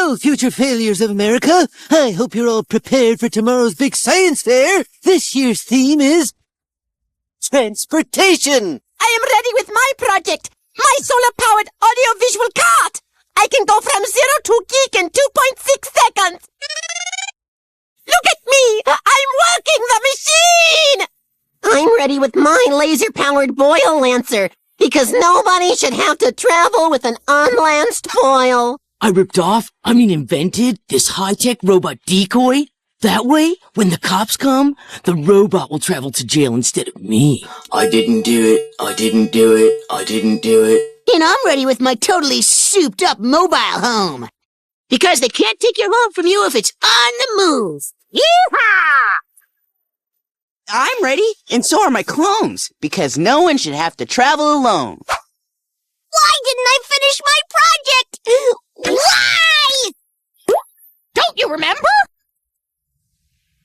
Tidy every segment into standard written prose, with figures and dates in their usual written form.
Well, future failures of America, I hope you're all prepared for tomorrow's big science fair. This year's theme is transportation. I am ready with my project, my solar-powered audiovisual cart. I can go from 0 to geek in 2.6 seconds. Look at me! I'm working the machine! I'm ready with my laser-powered boil lancer, because nobody should have to travel with an unlanced foil. I invented this high-tech robot decoy. That way, when the cops come, the robot will travel to jail instead of me. I didn't do it. I didn't do it. I didn't do it. And I'm ready with my totally souped-up mobile home. Because they can't take your home from you if it's on the move. Yeehaw! I'm ready, and so are my clones, because no one should have to travel alone. Why didn't I finish my project? Why? Don't you remember?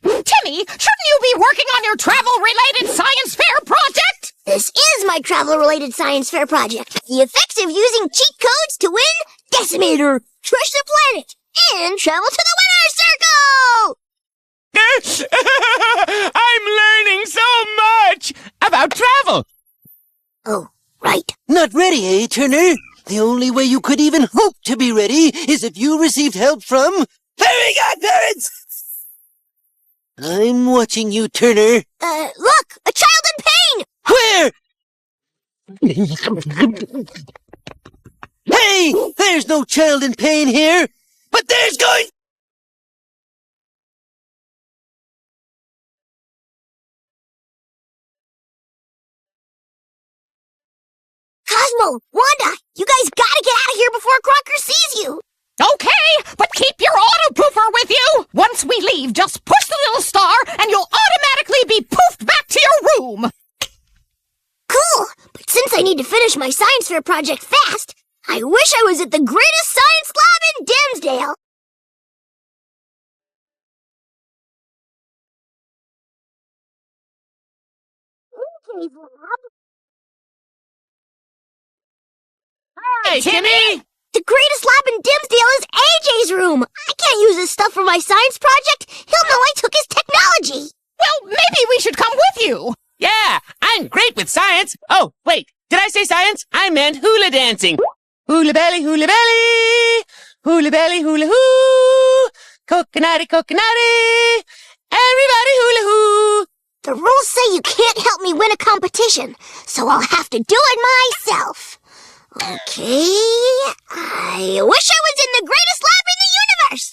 Timmy, shouldn't you be working on your travel-related science fair project? This is my travel-related science fair project. The effects of using cheat codes to win Decimator, Crush the Planet, and travel to the winner's circle! I'm learning so much about travel. Oh, right. Not ready, eh, Turner? The only way you could even hope to be ready is if you received help from fairy godparents! I'm watching you, Turner. Look! A child in pain! Where? Hey! There's no child in pain here! But there's going... Cosmo! Wanda! You guys gotta get out of here before Crocker sees you! Okay, but keep your auto-poofer with you. Once we leave, just push the little star and you'll automatically be poofed back to your room. Cool! But since I need to finish my science fair project fast, I wish I was at the greatest science lab in Dimsdale! AJ's lab? Hey, Timmy! The greatest lab in Dimsdale is AJ's room! I can't use his stuff for my science project! He'll know I took his technology! Well, maybe we should come with you. Yeah, I'm great with science. Oh, wait, did I say science? I meant hula dancing. Hula belly, hula belly. Hula belly, hula hoo. Coconutty, coconutty. Everybody hula hoo. The rules say you can't help me win a competition, so I'll have to do it myself. Okay, I wish I was in the greatest lab in the universe!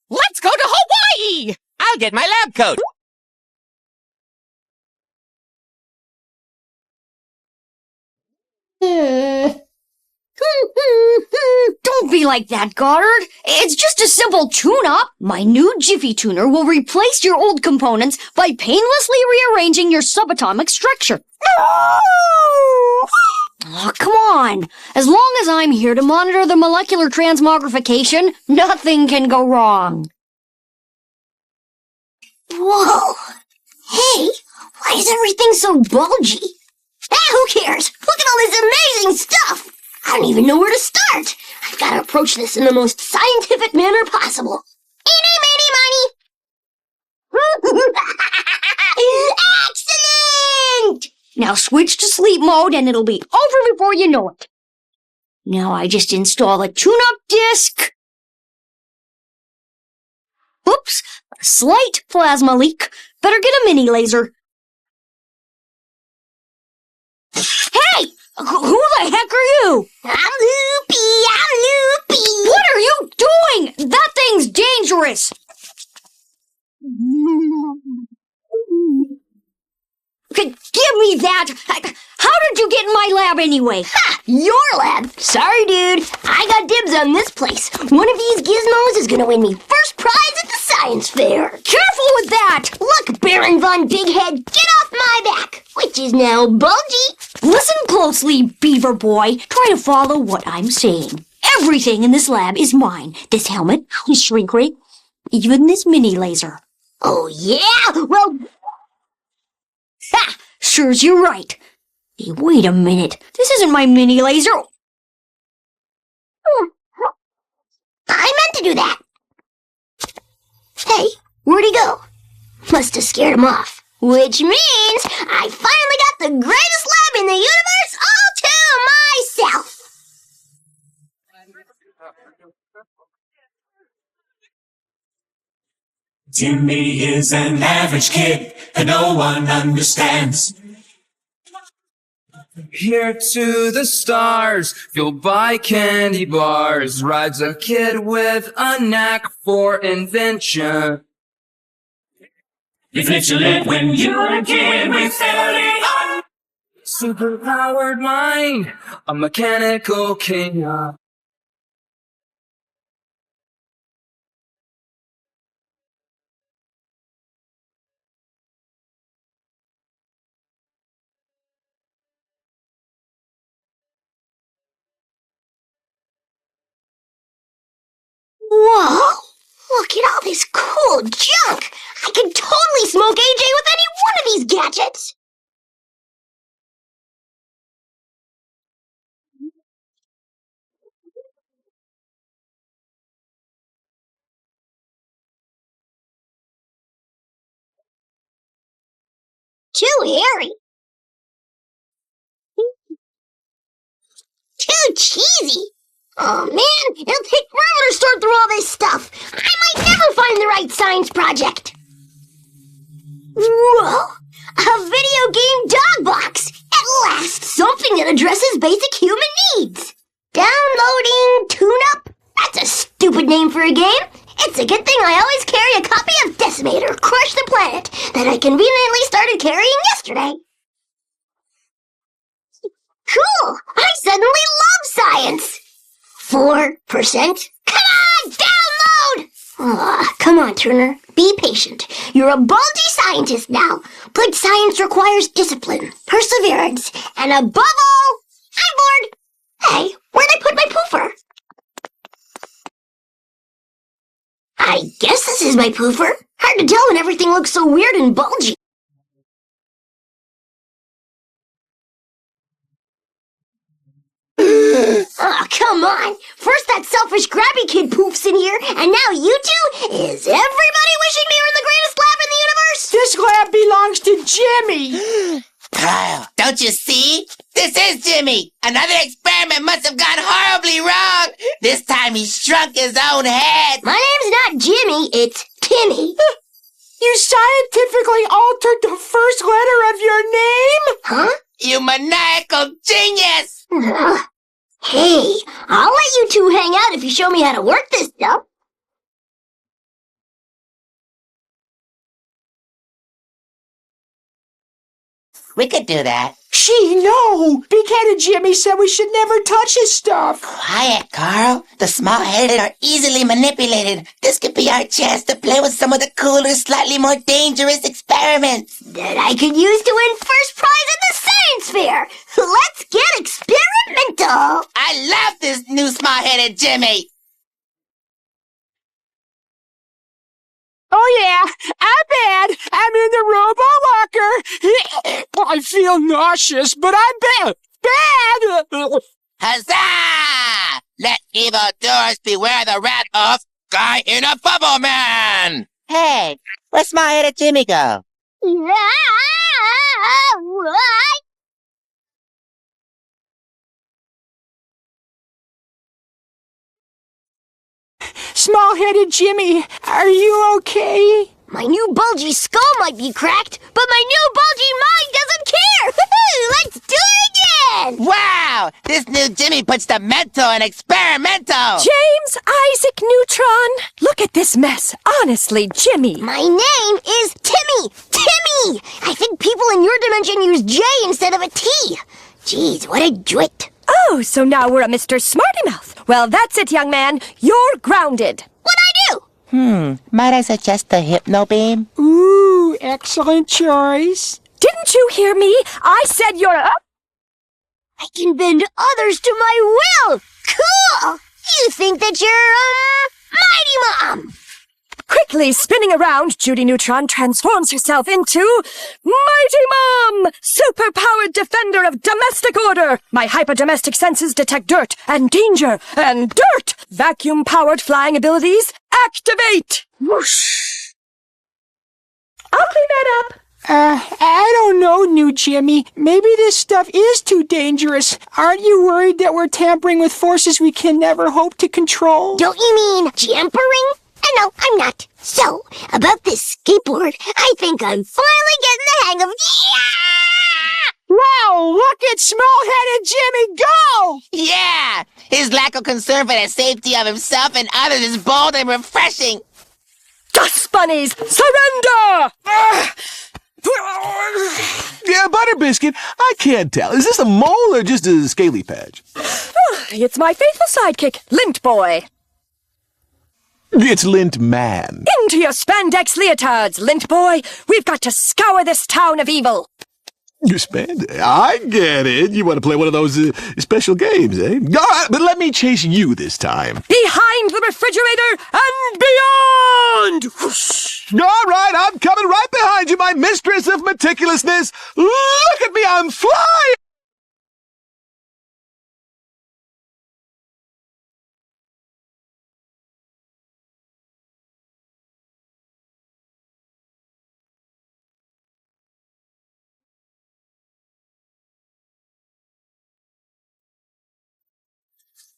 Let's go to Hawaii. I'll get my lab coat. Don't be like that, Goddard. It's just a simple tune-up. My new Jiffy Tuner will replace your old components by painlessly rearranging your subatomic structure. Oh, come on. As long as I'm here to monitor the molecular transmogrification, nothing can go wrong. Whoa! Hey, why is everything so bulgy? Who cares? Look at all this amazing stuff! I don't even know where to start. I've got to approach this in the most scientific manner possible. Eeny, meeny, miny! Excellent! Now switch to sleep mode and it'll be over before you know it. Now I just install a tune-up disc. Oops, a slight plasma leak. Better get a mini laser. Hey! Who the heck are you? I'm Loopy! What are you doing? That thing's dangerous! Give me that! How did you get in my lab anyway? Ha! Your lab? Sorry, dude. I got dibs on this place. One of these gizmos is gonna win me first prize at the science fair. Careful with that! Look, Baron Von Bighead, get off my back! Which is now bulgy. Listen closely, Beaver Boy. Try to follow what I'm saying. Everything in this lab is mine. This helmet, this shrink ray, even this mini laser. Oh, yeah? Well... Ha! Sure's you're right. Hey, wait a minute. This isn't my mini laser. to do that. Hey, where'd he go? Must have scared him off. Which means I finally got the greatest lab in the universe all to myself. Jimmy is an average kid that no one understands. Here to the stars, fueled by candy bars, rides a kid with a knack for invention. You've lived your live when you were a kid with fairly on. Superpowered mind, a mechanical king. Whoa! Look at all this cool junk! I could totally smoke AJ with any one of these gadgets! Too hairy. Too cheesy. Oh man, it'll take forever to sort through all this stuff. I might never find the right science project. Whoa! A video game dog box! At last, something that addresses basic human needs. Downloading tune-up? That's a stupid name for a game. It's a good thing I always carry a copy of Decimator, Crush the Planet, that I conveniently started carrying yesterday. Cool! I suddenly love science! 4%? Come on, download! Come on, Turner. Be patient. You're a bulgy scientist now. Good science requires discipline, perseverance, and above all, I'm bored. Hey, where'd I put my poofer? I guess this is my poofer. Hard to tell when everything looks so weird and bulgy. Oh, come on! First that selfish grabby kid poofs in here, and now you two? Is everybody wishing they were in the greatest lab in the universe? This lab belongs to Jimmy. Kyle, don't you see? This is Jimmy. Another experiment must have gone horribly wrong. This time he shrunk his own head. My name's not Jimmy, it's Timmy. You scientifically altered the first letter of your name? Huh? You maniacal genius. Ugh. Hey, I'll let you two hang out if you show me how to work this stuff. We could do that. Gee, no! Big-headed Jimmy said we should never touch his stuff. Quiet, Carl. The small-headed are easily manipulated. This could be our chance to play with some of the cooler, slightly more dangerous experiments. That I could use to win first prize at the science fair. Let's get experimental. I love this new small-headed Jimmy. Oh yeah, I'm bad. I'm in the robo-locker. I feel nauseous, but I'm bad. Huzzah! Let evildoers beware the wrath of Guy in a Bubble Man! Hey, where's small-headed Jimmy go? Small-headed Jimmy, are you okay? My new bulgy skull might be cracked, but my new bulgy mind doesn't care! Let's do it again! Wow! This new Jimmy puts the mental and experimental! James Isaac Neutron! Look at this mess. Honestly, Jimmy. My name is Timmy! Timmy! I think people in your dimension use J instead of a T. Jeez, what a dwit. Oh, so now we're a Mr. Smartymouth. Well, that's it, young man. You're grounded. What'd I do? Might I suggest the Hypno Beam? Ooh, excellent choice. Didn't you hear me? I said you're a... I can bend others to my will! Cool! You think that you're, Mighty Mom! Quickly spinning around, Judy Neutron transforms herself into Mighty Mom! superpowered defender of domestic order. My hyperdomestic senses detect dirt and danger and dirt. Vacuum-powered flying abilities activate. Whoosh. I'll clean that up. I don't know, new Jimmy. Maybe this stuff is too dangerous. Aren't you worried that we're tampering with forces we can never hope to control? Don't you mean jampering? No, I'm not. So, about this skateboard, I think I'm finally getting the hang of... Wow, look at small-headed Jimmy go! Yeah! His lack of concern for the safety of himself and others is bold and refreshing. Dust bunnies, surrender! Yeah, Butter Biscuit, I can't tell. Is this a mole or just a scaly patch? It's my faithful sidekick, Lint Boy. It's Lint Man. Into your spandex leotards, Lint Boy. We've got to scour this town of evil. You spandex? I get it. You want to play one of those special games, eh? All right, but let me chase you this time. Behind the refrigerator and beyond! Whoosh. All right, I'm coming right behind you, my mistress of meticulousness. Look at me, I'm flying!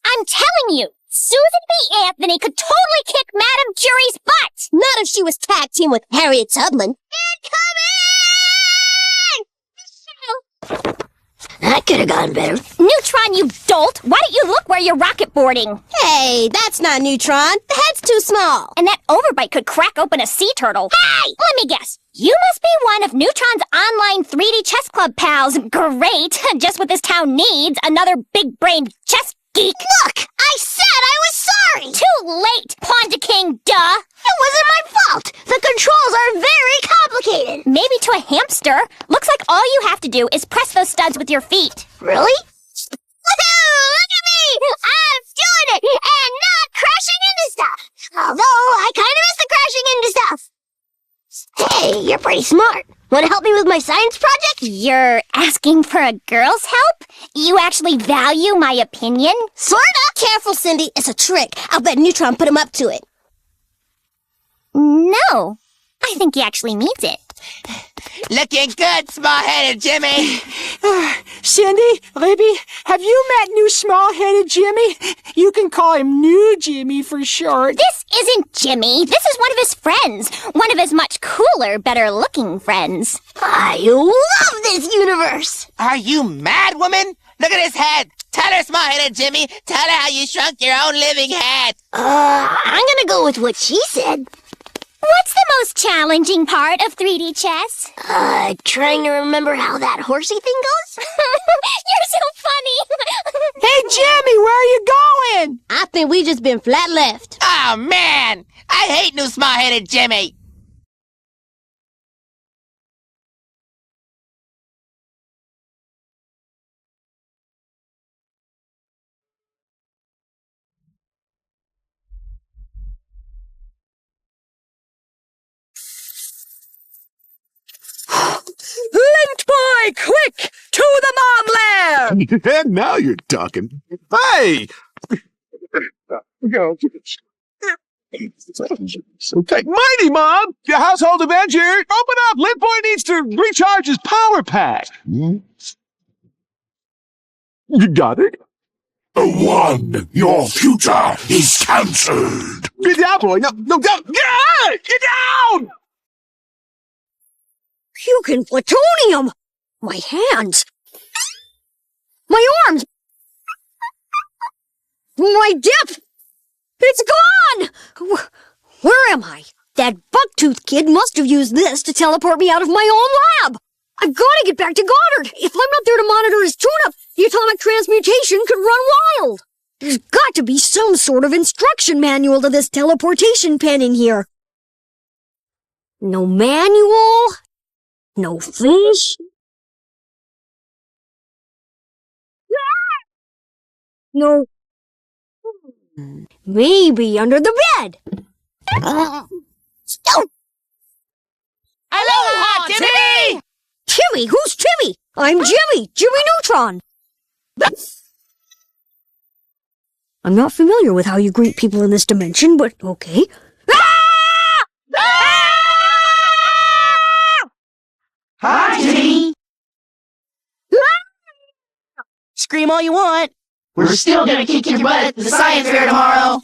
I'm telling you, Susan B. Anthony could totally kick Madame Curie's butt! Not if she was tag team with Harriet Tubman. Incoming! That could have gone better. Neutron, you dolt! Why don't you look where you're rocket boarding? Hey, that's not Neutron. The head's too small. And that overbite could crack open a sea turtle. Hey! Let me guess. You must be one of Neutron's online 3D chess club pals. Great! Just what this town needs. Another big-brained chess geek. Look! I said I was sorry! Too late, Ponda King, duh! It wasn't my fault! The controls are very complicated! Maybe to a hamster. Looks like all you have to do is press those studs with your feet. Really? Woohoo! Look at me! I'm doing it! And not crashing into stuff! Although, I kind of miss the crashing into stuff. Hey, you're pretty smart. Want to help me with my science project? You're asking for a girl's help? You actually value my opinion? Sorta. Careful, Cindy. It's a trick. I'll bet Neutron put him up to it. No. I think he actually means it. Looking good, small-headed Jimmy. Cindy, Libby, have you met new small-headed Jimmy? You can call him New Jimmy for short. This isn't Jimmy. This is one of his friends. One of his much cooler, better-looking friends. I love this universe. Are you mad, woman? Look at his head. Tell her, small-headed Jimmy. Tell her how you shrunk your own living head. I'm gonna go with what she said. What's the most challenging part of 3D chess? Trying to remember how that horsey thing goes? You're so funny! Hey, Jimmy, where are you going? I think we just been flat left. Oh, man! I hate new small-headed Jimmy! Lint Boy, quick! To the mom lair! And now you're talking. Hey! Okay. Mighty Mom! Your household adventure! Open up! Lint Boy needs to recharge his power pack. You got it? One, your future is cancelled. Get down, boy! No, down! Get down! Puking plutonium! My hands! My arms! My dip! It's gone! Where am I? That bucktooth kid must have used this to teleport me out of my own lab! I've gotta get back to Goddard! If I'm not there to monitor his tune-up, the atomic transmutation could run wild! There's got to be some sort of instruction manual to this teleportation pen in here. No manual? No fish? No. Maybe under the bed. Aloha, Jimmy! Timmy? Who's Timmy? I'm Jimmy Neutron. I'm not familiar with how you greet people in this dimension, but okay. Hi, Jimmy. Scream all you want. We're still gonna kick your butt at the science fair tomorrow.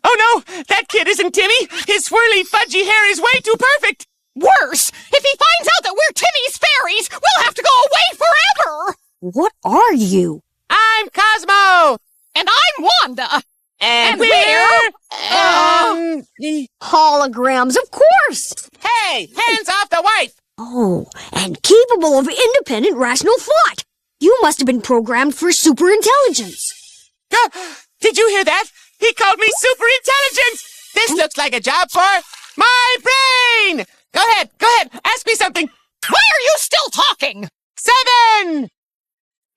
Oh no! That kid isn't Timmy! His swirly, fudgy hair is way too perfect! Worse, if he finds out that we're Timmy's fairies, we'll have to go away forever! What are you? I'm Cosmo! And I'm Wanda! And we're... Holograms, of course! Hey! Hands off the wife! Oh, and capable of independent rational thought! You must have been programmed for superintelligence. Did you hear that? He called me super intelligent! This looks like a job for my brain! Go ahead, ask me something! Why are you still talking? 7!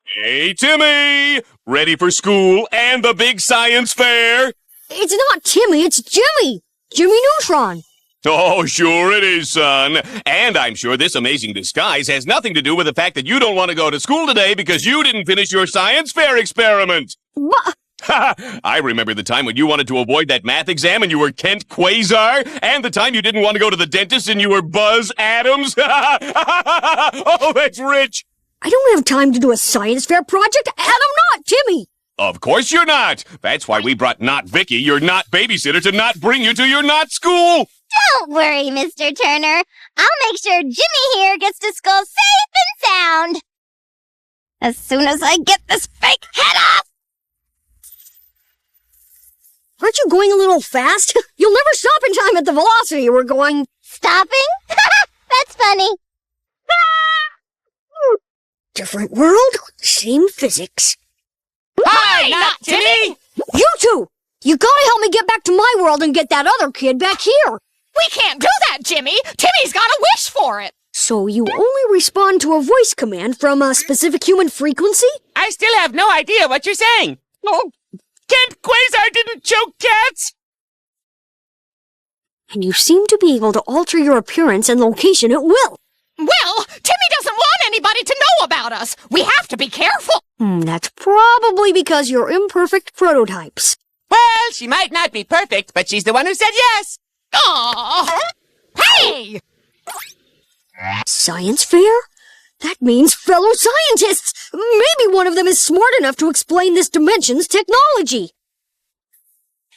Hey, Timmy! Ready for school and the big science fair? It's not Timmy, it's Jimmy! Jimmy Neutron! Oh, sure it is, son. And I'm sure this amazing disguise has nothing to do with the fact that you don't want to go to school today because you didn't finish your science fair experiment. I remember the time when you wanted to avoid that math exam and you were Kent Quasar, and the time you didn't want to go to the dentist and you were Buzz Adams. Oh, that's rich. I don't have time to do a science fair project, and I'm not Timmy. Of course you're not. That's why we brought Not Vicky, your not babysitter, to not bring you to your not school. Don't worry, Mr. Turner. I'll make sure Jimmy here gets to school safe and sound. As soon as I get this fake head off! Aren't you going a little fast? You'll never stop in time at the velocity we're going. Stopping? That's funny. Different world, same physics. Hi, not Timmy! You two! You gotta help me get back to my world and get that other kid back here. We can't do that, Jimmy! Timmy's got a wish for it! So you only respond to a voice command from a specific human frequency? I still have no idea what you're saying. Oh, Kent Quasar didn't choke cats! And you seem to be able to alter your appearance and location at will. Well, Timmy doesn't want anybody to know about us. We have to be careful. That's probably because you're imperfect prototypes. Well, she might not be perfect, but she's the one who said yes. Aww. Hey! Science fair? That means fellow scientists. Maybe one of them is smart enough to explain this dimension's technology.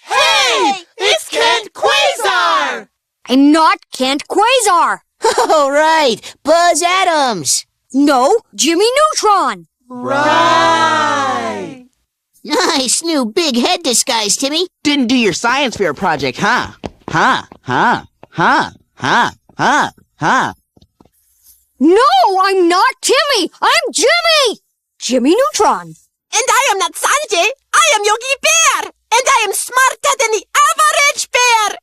Hey! It's Kent Quasar! I'm not Kent Quasar. All right, Buzz Adams. No, Jimmy Neutron. Right! Nice new big head disguise, Timmy. Didn't do your science fair project, huh? No, I'm not Timmy. I'm Jimmy. Jimmy Neutron. And I am not Sanjay. I am Yogi Bear. And I am smarter than the average bear.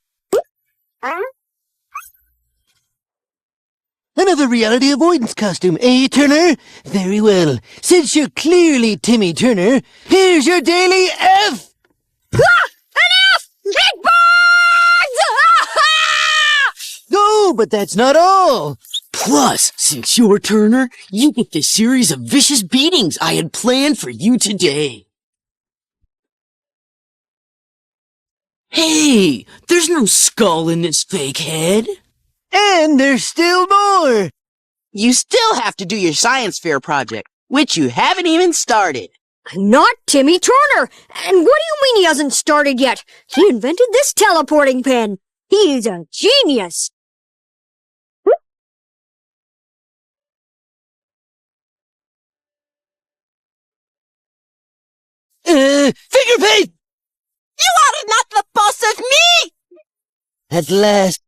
Another reality avoidance costume, eh, Turner? Very well. Since you're clearly Timmy Turner, here's your daily F! An F! Big bugs! No, but that's not all. Plus, since you're Turner, you get the series of vicious beatings I had planned for you today. Hey, there's no skull in this fake head. And there's still more. You still have to do your science fair project, which you haven't even started. I'm not Timmy Turner. And what do you mean he hasn't started yet? He invented this teleporting pen. He's a genius. Figure paint! You are not the boss of me! At last.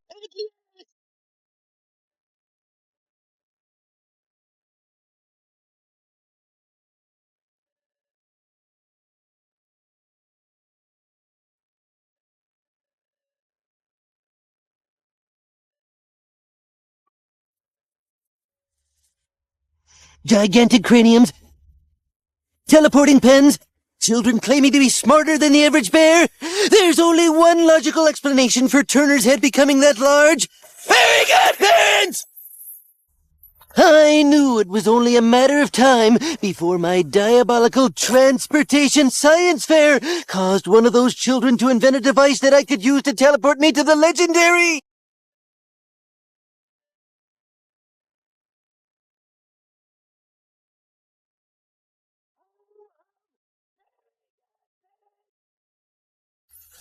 Gigantic craniums, teleporting pens, children claiming to be smarter than the average bear. There's only one logical explanation for Turner's head becoming that large. Very good, parents! I knew it was only a matter of time before my diabolical transportation science fair caused one of those children to invent a device that I could use to teleport me to the legendary...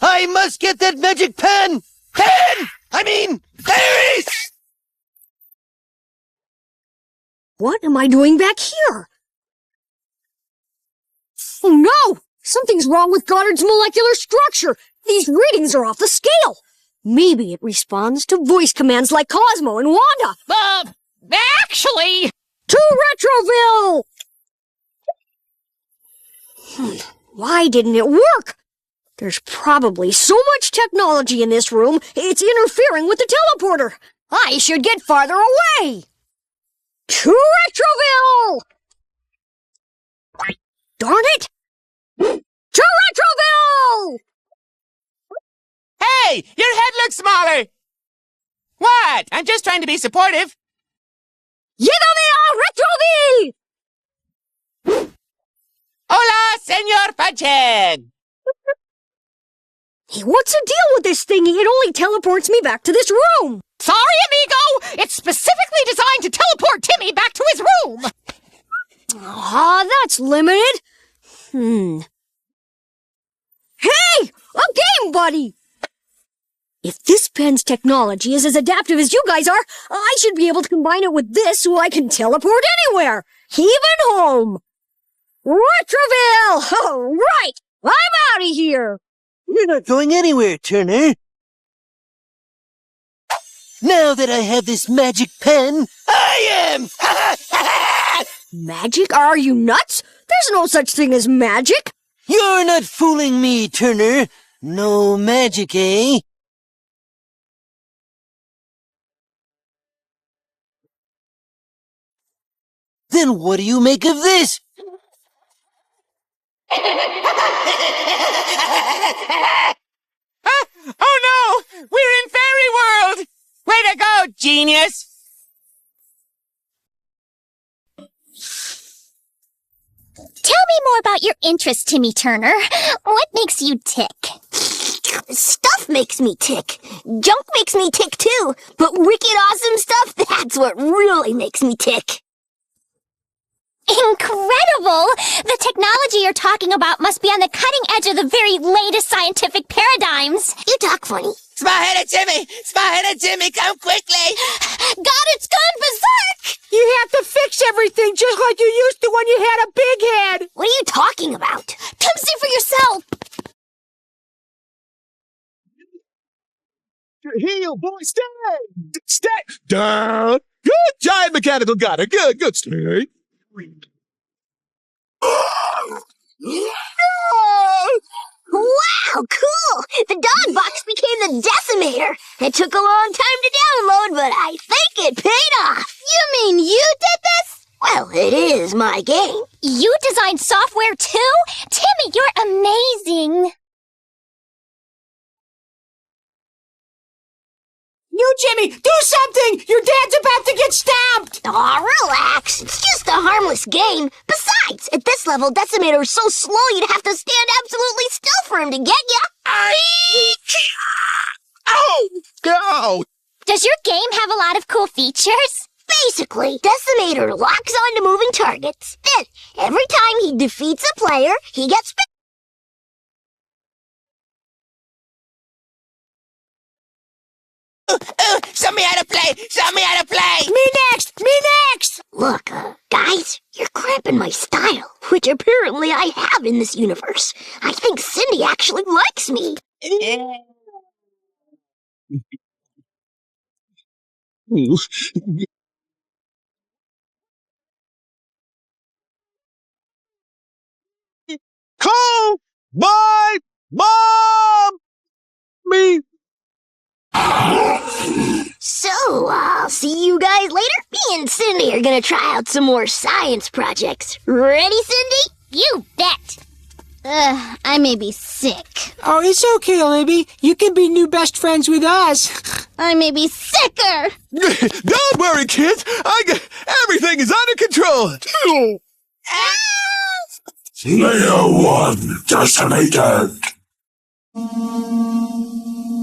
I must get that magic pen! Fairies! What am I doing back here? Oh no! Something's wrong with Goddard's molecular structure! These readings are off the scale! Maybe it responds to voice commands like Cosmo and Wanda! Actually... To Retroville! Why didn't it work? There's probably so much technology in this room, it's interfering with the teleporter. I should get farther away. To Retroville! Darn it! To Retroville! Hey, your head looks smaller. What? I'm just trying to be supportive. Llévame a Retroville! Hola, Senor Puncheon. Hey, what's the deal with this thingy? It only teleports me back to this room. Sorry, amigo! It's specifically designed to teleport Timmy back to his room! Ah, that's limited. Hey! A game buddy! If this pen's technology is as adaptive as you guys are, I should be able to combine it with this so I can teleport anywhere, even home. Retroville! All right! I'm out of here! You're not going anywhere, Turner. Now that I have this magic pen, I am! Magic? Are you nuts? There's no such thing as magic. You're not fooling me, Turner. No magic, eh? Then what do you make of this? Oh no! We're in fairy world! Way to go, genius! Tell me more about your interest, Timmy Turner. What makes you tick? Stuff makes me tick. Junk makes me tick too. But wicked awesome stuff, that's what really makes me tick. Incredible! The technology you're talking about must be on the cutting edge of the very latest scientific paradigms. You talk funny. Small-headed Timmy! Small-headed Timmy, come quickly! God, it's gone berserk! You have to fix everything just like you used to when you had a big head. What are you talking about? Come see for yourself. Heel, boy, stay! Stay! Down! Good giant mechanical gutter. Good, stay. Wow, cool! The dog box became the decimator. It took a long time to download, but I think it paid off. You mean you did this? Well, it is my game. You designed software too? Timmy, you're amazing. You, Jimmy, do something! Your dad's about to get stabbed! Aw, relax. It's just a harmless game. Besides, at this level, Decimator is so slow you'd have to stand absolutely still for him to get you. Oh! Go! Does your game have a lot of cool features? Basically, Decimator locks onto moving targets. Then, every time he defeats a player, he gets... Show me how to play! Show me how to play! Me next! Me next! Look, guys, you're cramping my style, which apparently I have in this universe. I think Cindy actually likes me. Call my mom! Me! So, I'll see you guys later. Me and Cindy are gonna try out some more science projects. Ready, Cindy? You bet. I may be sick. Oh, it's okay, Libby. You can be new best friends with us. I may be sicker. Don't worry, kids. Everything is control! Player 1 decimated.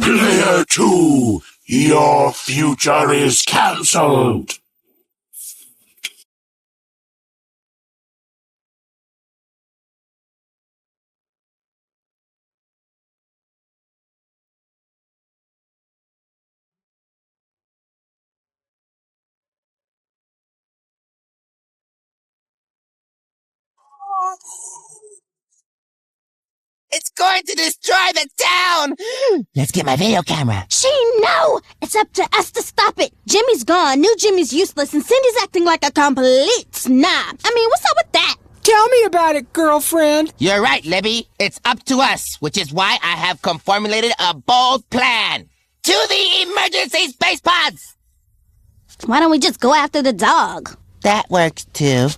Player 2, your future is cancelled. It's going to destroy the town! Let's get my video camera. Sheen, no! It's up to us to stop it. Jimmy's gone, new Jimmy's useless, and Cindy's acting like a complete snob. I mean, what's up with that? Tell me about it, girlfriend. You're right, Libby. It's up to us, which is why I have formulated a bold plan. To the emergency space pods! Why don't we just go after the dog? That works too.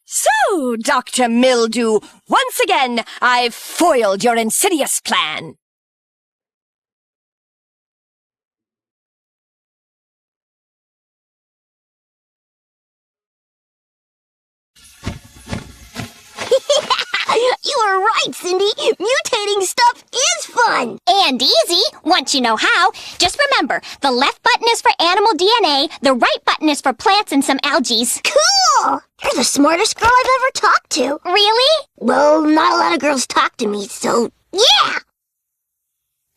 So, Dr. Mildew, once again, I've foiled your insidious plan. You are right, Cindy. Mutating stuff is fun. And easy, once you know how. Just remember, the left button is for animal DNA, the right button is for plants and some algae. Cool! You're the smartest girl I've ever talked to. Really? Well, not a lot of girls talk to me, so yeah!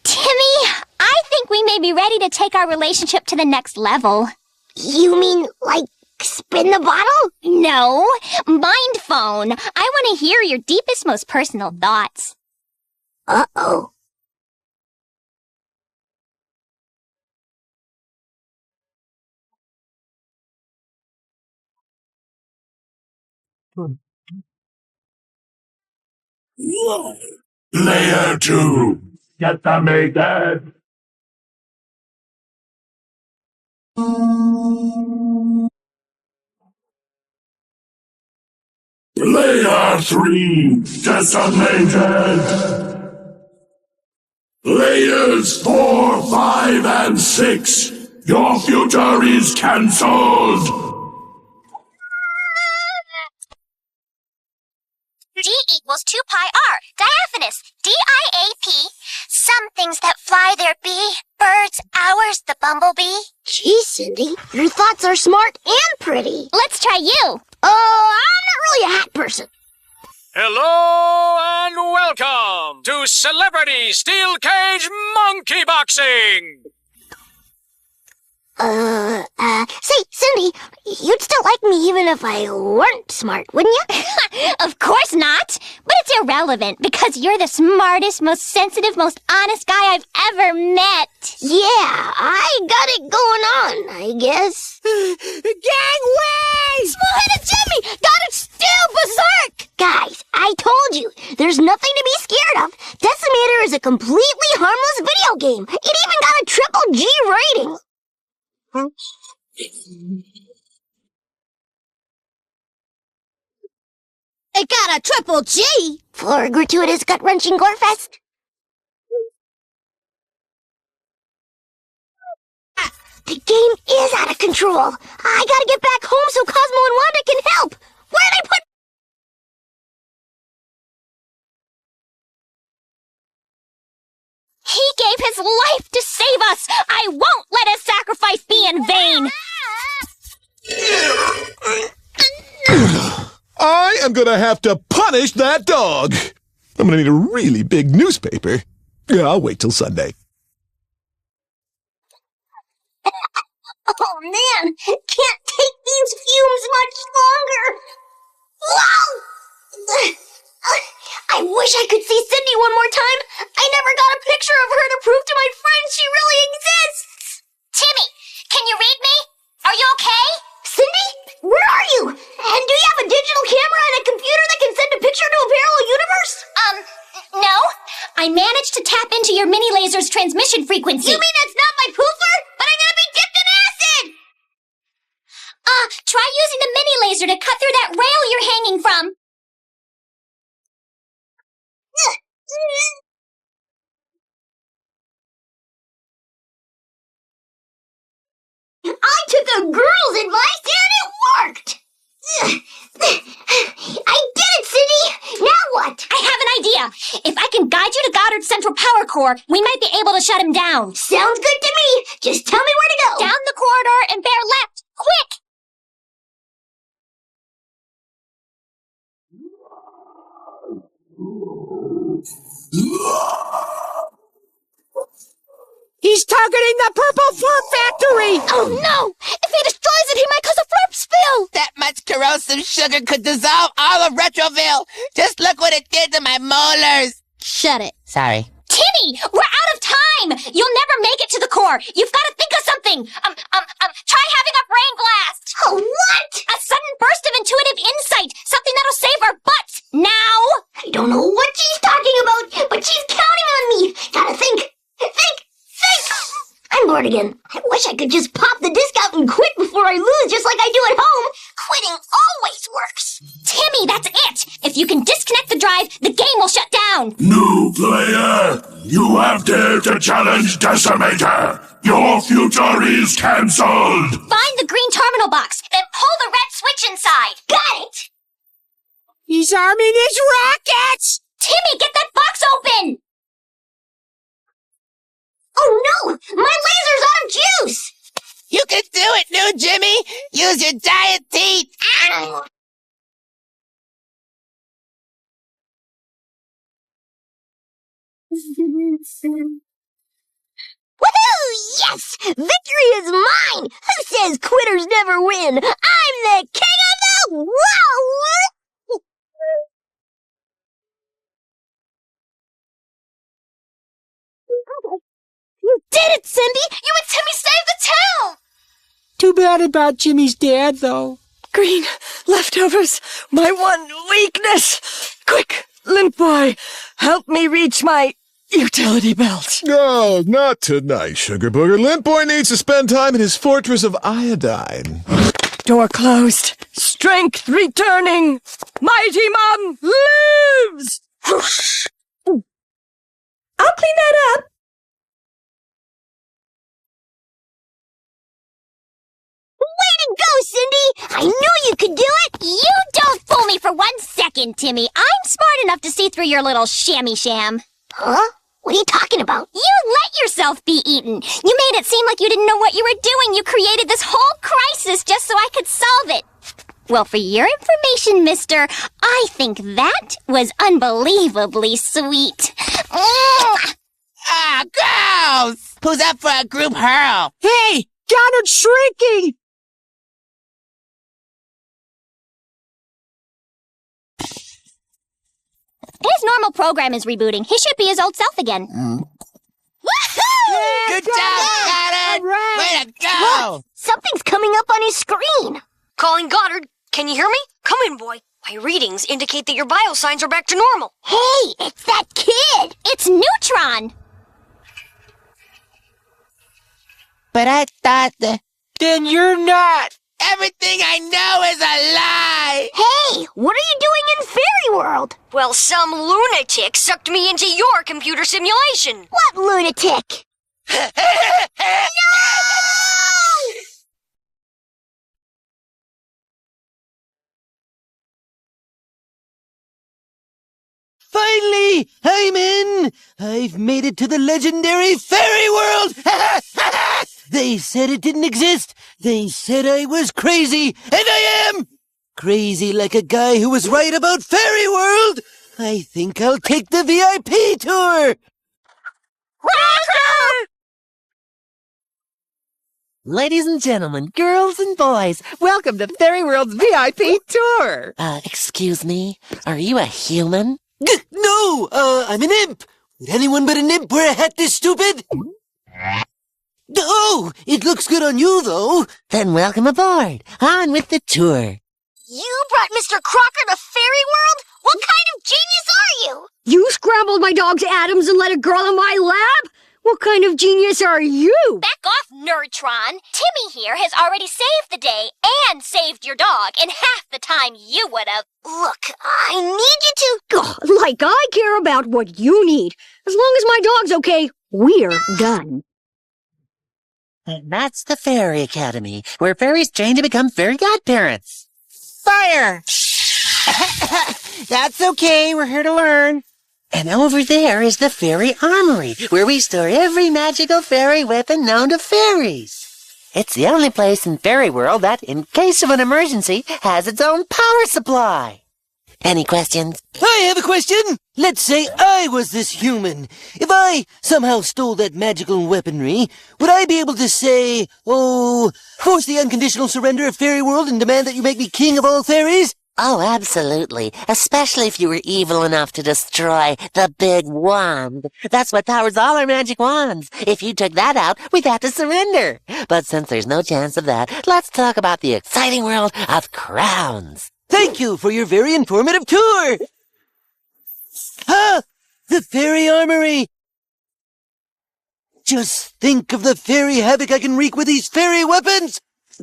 Timmy, I think we may be ready to take our relationship to the next level. You mean, like, spin the bottle? No, mind phone. I want to hear your deepest, most personal thoughts. Uh-oh. Player 2, decimated. Player 3, decimated. Players 4, 5, and 6, your future is cancelled. G equals 2 pi r, diaphanous, D-I-A-P. Some things that fly there be, birds, ours, the bumblebee. Gee, Cindy, your thoughts are smart and pretty. Let's try you. I'm not really a hat person. Hello and welcome to Celebrity Steel Cage Monkey Boxing! Say, Cindy, you'd still like me even if I weren't smart, wouldn't you? Of course not. But it's irrelevant because you're the smartest, most sensitive, most honest guy I've ever met. Yeah, I got it going on, I guess. Gangway! Small-headed Jimmy! Got it still berserk! Guys, I told you, there's nothing to be scared of. Decimator is a completely harmless video game. It even got a triple G rating. It got a triple G for gratuitous gut-wrenching gore-fest. The game is out of control. I gotta get back home so Cosmo and Wanda can help. Where'd I put... He gave his life to save us. I won't let his sacrifice be in vain. I am gonna have to punish that dog. I'm gonna need a really big newspaper. Yeah, I'll wait till Sunday. Oh man, can't take these fumes much longer. Wow! I wish I could see Cindy one more time. I never got a picture of her to prove to my friends she really exists. Timmy, can you read me? Are you okay? Cindy, where are you? And do you have a digital camera and a computer that can send a picture to a parallel universe? No. I managed to tap into your mini laser's transmission frequency. You mean it's not my poofer? But I'm gonna be dipped in acid! Try using the mini laser to cut through that rail you're hanging from. I took a Squirrel's advice and it worked! I did it, Cindy! Now what? I have an idea. If I can guide you to Goddard's Central Power Core, we might be able to shut him down. Sounds good to me. Just tell me where to go. Down the corridor and bear left. Quick! He's targeting the Purple Flurp Factory! Oh no! If he destroys it, he might cause a flurp spill! That much corrosive sugar could dissolve all of Retroville. Just look what it did to my molars. Shut it. Sorry. Timmy, we're out of time! You'll never make it to the core. You've got to think of something. Try having a brain blast. Oh, what? A sudden burst of intuitive insight. Something that'll save our butts. Now? I don't know what she's talking about, but she's counting on me. Gotta think. Think. I'm bored again. I wish I could just pop the disc out and quit before I lose, just like I do at home. Quitting always works. Timmy, that's it. If you can disconnect the drive, the game will shut down. New player, you have dared to challenge Decimator. Your future is cancelled. Find the green terminal box, then pull the red switch inside. Got it. He's arming his rockets! Timmy, get that box open. Oh no! My laser's out of juice! You can do it, new Jimmy. Use your giant teeth. Ow. Woohoo! Yes! Victory is mine! Who says quitters never win? I'm the king of the world! You did it, Cindy! You and Timmy saved the town! Too bad about Jimmy's dad, though. Green leftovers, my one weakness. Quick, Lint Boy, help me reach my utility belt. No, not tonight, Sugar Booger. Lint Boy needs to spend time in his fortress of iodine. Door closed. Strength returning. Mighty Mom lives! Whoosh. I'll clean that up. Way to go, Cindy! I knew you could do it! You don't fool me for 1 second, Timmy. I'm smart enough to see through your little shammy sham. Huh? What are you talking about? You let yourself be eaten. You made it seem like you didn't know what you were doing. You created this whole crisis just so I could solve it. Well, for your information, mister, I think that was unbelievably sweet. Ah, gross! Who's up for a group hurl? Hey! Goddard's shrinking! His normal program is rebooting. He should be his old self again. Woohoo! Good job, Goddard! Way to go! Look, something's coming up on his screen. Calling Goddard. Can you hear me? Come in, boy. My readings indicate that your vital signs are back to normal. Hey, it's that kid. It's Neutron. But I thought that Then you're not. everything I know is a lie! Hey, what are you doing in Fairy World? Well, some lunatic sucked me into your computer simulation. What lunatic? Finally, I'm in! I've made it to the legendary Fairy World! They said it didn't exist. They said I was crazy, and I am! Crazy like a guy who was right about Fairy World! I think I'll take the VIP tour! Ladies and gentlemen, girls and boys, welcome to Fairy World's VIP tour! Excuse me, are you a human? No, I'm an imp! Would anyone but an imp wear a hat this stupid? Oh, it looks good on you, though. Then welcome aboard. On with the tour. You brought Mr. Crocker to Fairy World? What kind of genius are you? You scrambled my dog's atoms and let it grow in my lab? What kind of genius are you? Back off, Nerdtron. Timmy here has already saved the day and saved your dog in half the time you would have. Look, I need you to... Oh, like I care about what you need. As long as my dog's okay, we're done. And that's the Fairy Academy, where fairies train to become fairy godparents. Fire! That's okay, we're here to learn. And over there is the Fairy Armory, where we store every magical fairy weapon known to fairies. It's the only place in Fairy World that, in case of an emergency, has its own power supply. Any questions? I have a question. Let's say I was this human. If I somehow stole that magical weaponry, would I be able to say, force the unconditional surrender of Fairy World and demand that you make me king of all fairies? Oh, absolutely. Especially if you were evil enough to destroy the big wand. That's what powers all our magic wands. If you took that out, we'd have to surrender. But since there's no chance of that, let's talk about the exciting world of crowns. Thank you for your very informative tour. Ah, the Fairy Armory. Just think of the fairy havoc I can wreak with these fairy weapons.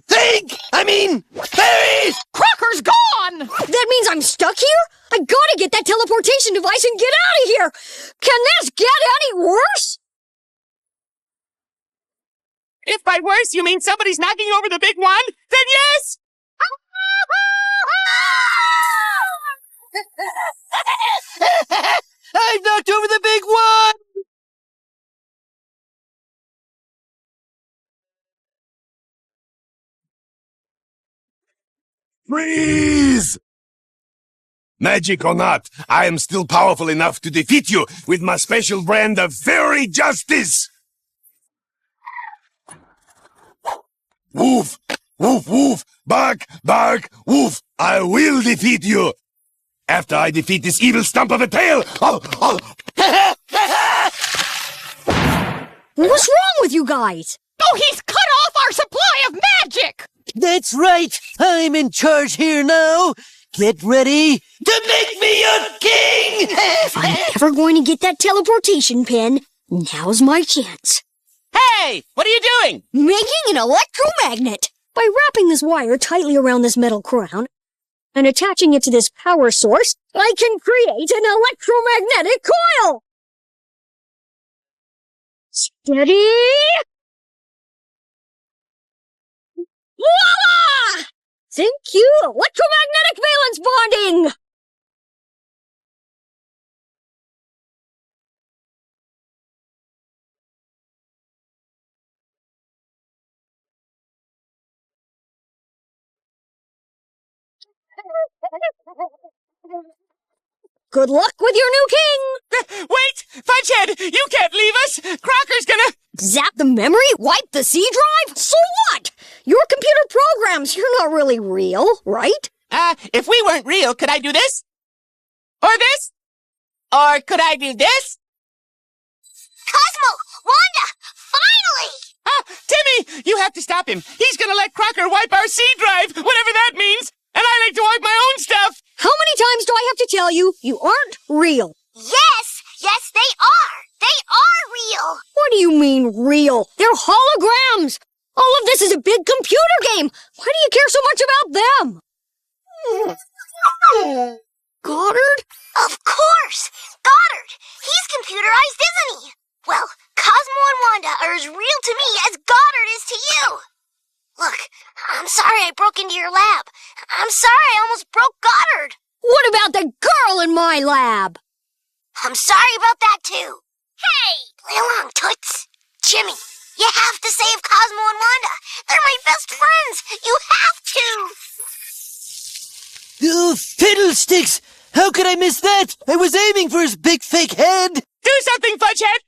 Fairies! Crocker's gone! That means I'm stuck here? I gotta get that teleportation device and get out of here! Can this get any worse? If by worse you mean somebody's knocking over the big wand, then yes! I've knocked over the big wand! Freeze! Magic or not, I am still powerful enough to defeat you with my special brand of fairy justice! Woof! Woof, woof! Bark, bark, woof! I will defeat you! After I defeat this evil stump of a tail, What's wrong with you guys? Oh, he's cut off our supply of magic! That's right. I'm in charge here now. Get ready to make me your king! If I'm ever going to get that teleportation pen, now's my chance. Hey! What are you doing? Making an electromagnet! By wrapping this wire tightly around this metal crown and attaching it to this power source, I can create an electromagnetic coil! Steady! Voila! Thank you, electromagnetic valence bonding! Good luck with your new king! Wait! Fudgehead! You can't leave us! Crocker's gonna... Zap the memory? Wipe the C drive? So what? Your computer programs, you're not really real, right? If we weren't real, could I do this? Or this? Or could I do this? Cosmo! Wanda! Finally! Timmy! You have to stop him. He's gonna let Crocker wipe our C drive, whatever that means. And I like to wipe my own stuff. How many times do I have to tell you, you aren't real? Yes! Yes, they are! They are real! What do you mean, real? They're holograms! All of this is a big computer game! Why do you care so much about them? Goddard? Of course! Goddard! He's computerized, isn't he? Well, Cosmo and Wanda are as real to me as Goddard is to you! Look, I'm sorry I broke into your lab. I'm sorry I almost broke Goddard. What about the girl in my lab? I'm sorry about that, too. Hey! Play along, Toots. Jimmy, you have to save Cosmo and Wanda. They're my best friends. You have to. Oh, fiddlesticks! How could I miss that? I was aiming for his big fake head! Do something, Fudgehead!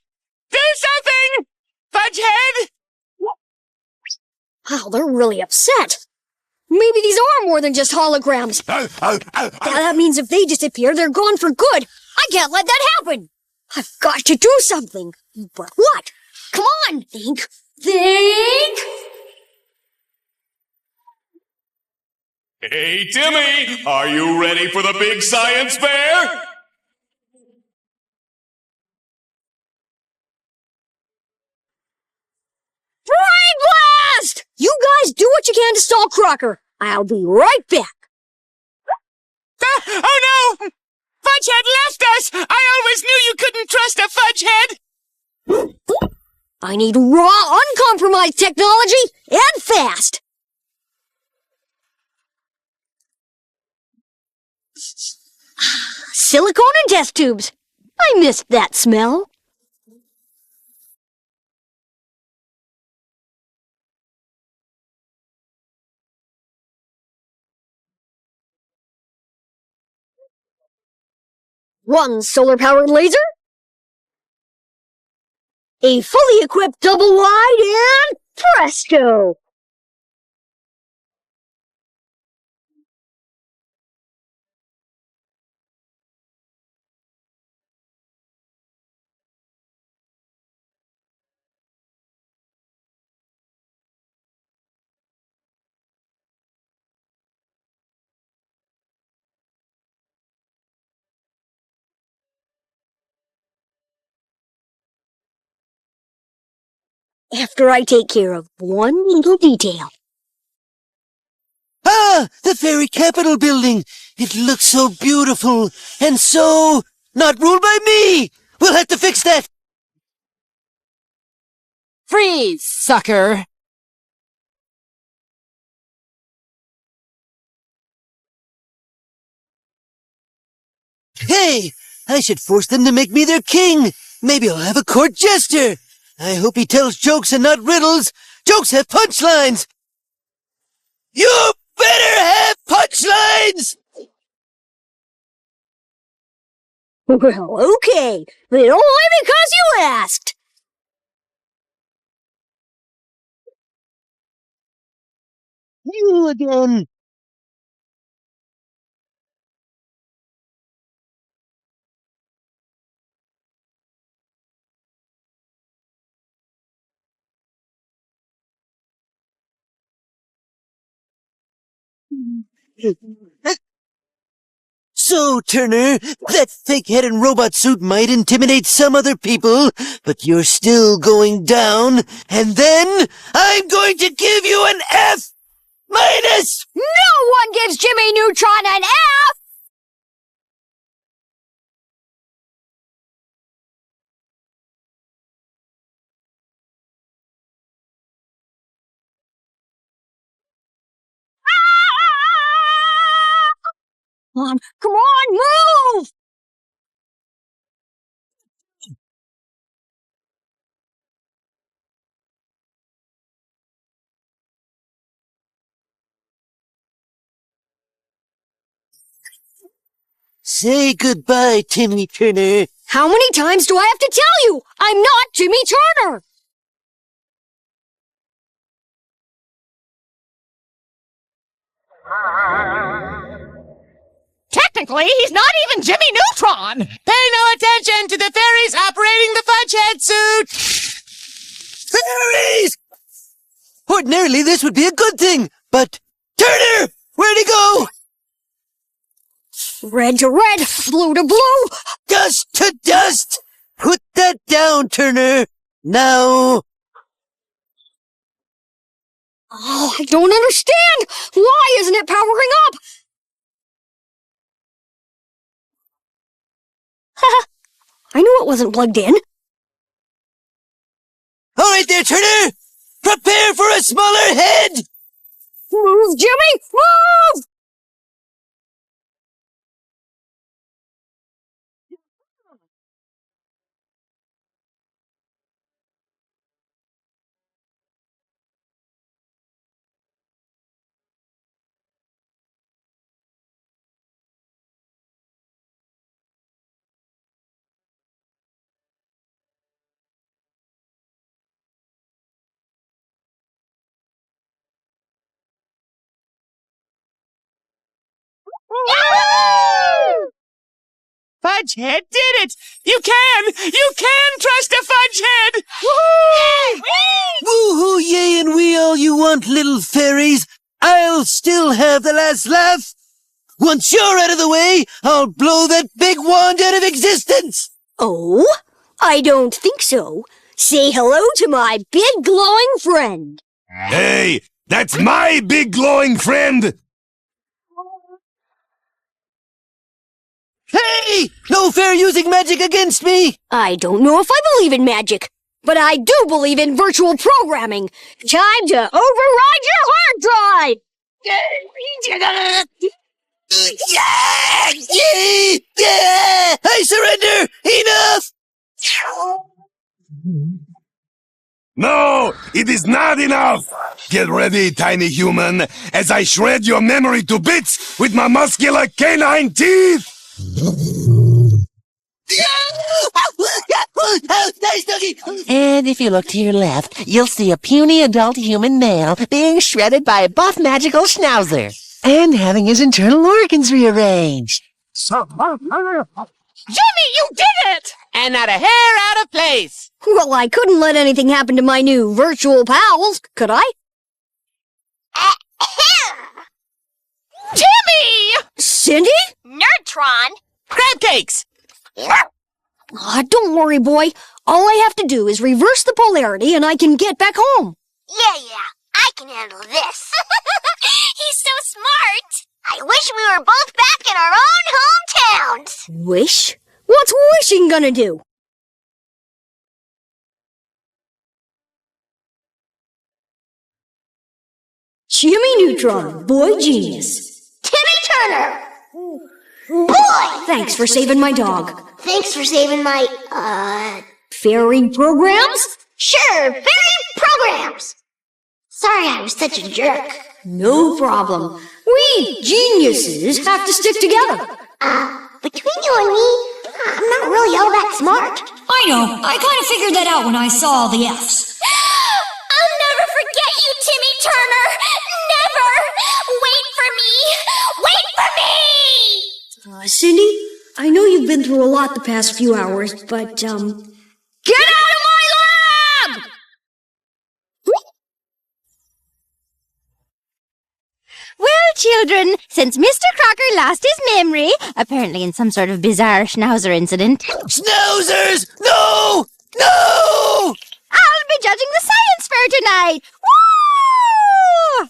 Do something! Fudgehead! Wow, they're really upset. Maybe these are more than just holograms. That means if they disappear, they're gone for good. I can't let that happen. I've got to do something. But what? Come on, think. Think! Hey, Timmy! Are you ready for the big science fair? Brain blast! You guys do what you can to stall Crocker. I'll be right back. Oh no! Fudgehead left us! I always knew you couldn't trust a Fudgehead! I need raw, uncompromised technology, and fast! Silicone and test tubes. I missed that smell. One solar-powered laser. A fully equipped double wide, and presto! After I take care of one little detail. Ah, the Fairy Capitol building. It looks so beautiful and so not ruled by me. We'll have to fix that. Freeze, sucker! Hey, I should force them to make me their king. Maybe I'll have a court jester. I hope he tells jokes and not riddles. Jokes have punchlines. You better have punchlines! Well, okay, but only because you asked. You again. So, Turner, that fake head and robot suit might intimidate some other people, but you're still going down, and then I'm going to give you an F minus! No one gives Jimmy Neutron an F! Come on, move! Say goodbye, Timmy Turner. How many times do I have to tell you? I'm not Jimmy Turner! Technically, he's not even Jimmy Neutron! Pay no attention to the fairies operating the Fudgehead suit! Fairies! Ordinarily, this would be a good thing, but Turner! Where'd he go? Red to red, blue to blue! Dust to dust! Put that down, Turner! Now... Oh, I don't understand! Why isn't it powering up? I knew it wasn't plugged in. All right there, Turner! Prepare for a smaller head! Move, Jimmy! Move! Fudgehead did it! You can trust a Fudgehead! Woo-hoo, yay and wee all you want, little fairies! I'll still have the last laugh! Once you're out of the way, I'll blow that big wand out of existence! Oh? I don't think so. Say hello to my big glowing friend. Hey, that's my big glowing friend! Hey! No fair using magic against me! I don't know if I believe in magic. but I do believe in virtual programming. Time to override your hard drive! I surrender! Enough! No, it is not enough! Get ready, tiny human, as I shred your memory to bits with my muscular canine teeth! Nice doggy! And if you look to your left, you'll see a puny adult human male being shredded by a buff magical schnauzer and having his internal organs rearranged. Jimmy, you did it! And not a hair out of place. Well, I couldn't let anything happen to my new virtual pals, could I? Jimmy! Cindy? Nerdtron! Crab cakes! Don't worry, boy. All I have to do is reverse the polarity and I can get back home. Yeah, I can handle this. He's so smart. I wish we were both back in our own hometowns. Wish? What's wishing gonna do? Jimmy Neutron, boy genius. Timmy Turner. Boy! Thanks for saving my dog. Thanks for saving my, Fairy programs? Sure, fairy programs. Sorry I was such a jerk. No problem. We geniuses have to stick together. Between you and me, I'm not really all that smart. I know. I kind of figured that out when I saw all the F's. I'll never forget you, Timmy Turner. Never. Wait for me. Wait for me. Cindy, I know you've been through a lot the past few hours, but, get out of my lab! Well, children, since Mr. Crocker lost his memory, apparently in some sort of bizarre schnauzer incident, Schnauzers! No! No! I'll be judging the science fair tonight. Woo!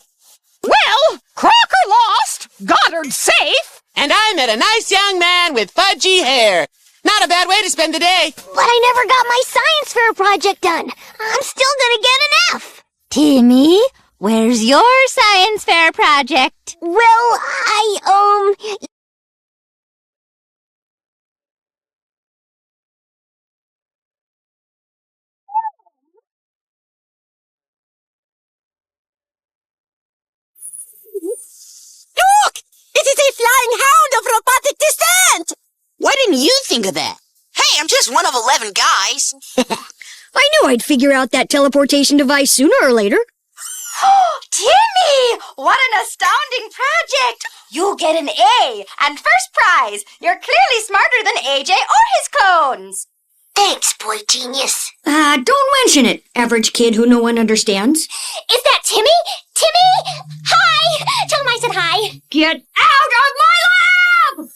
Well, Crocker lost, Goddard's safe, And I met a nice young man with fudgy hair. Not a bad way to spend the day. But I never got my science fair project done. I'm still gonna get an F. Timmy, where's your science fair project? Well, Look! It is a flying hound of robotic descent! Why didn't you think of that? Hey, I'm just one of 11 guys. I knew I'd figure out that teleportation device sooner or later. Timmy! What an astounding project! You get an A and first prize. You're clearly smarter than AJ or his clones. thanks, boy genius. Don't mention it, average kid who no one understands. Is that Timmy? Timmy! Hi! Tell him I said hi. Get out of my lab!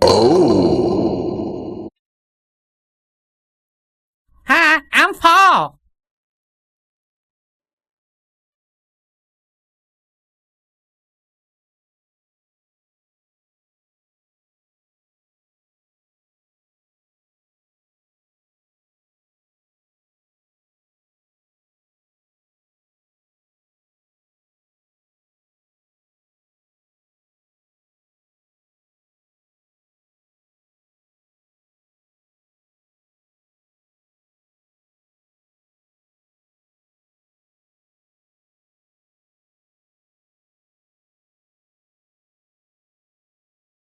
Oh.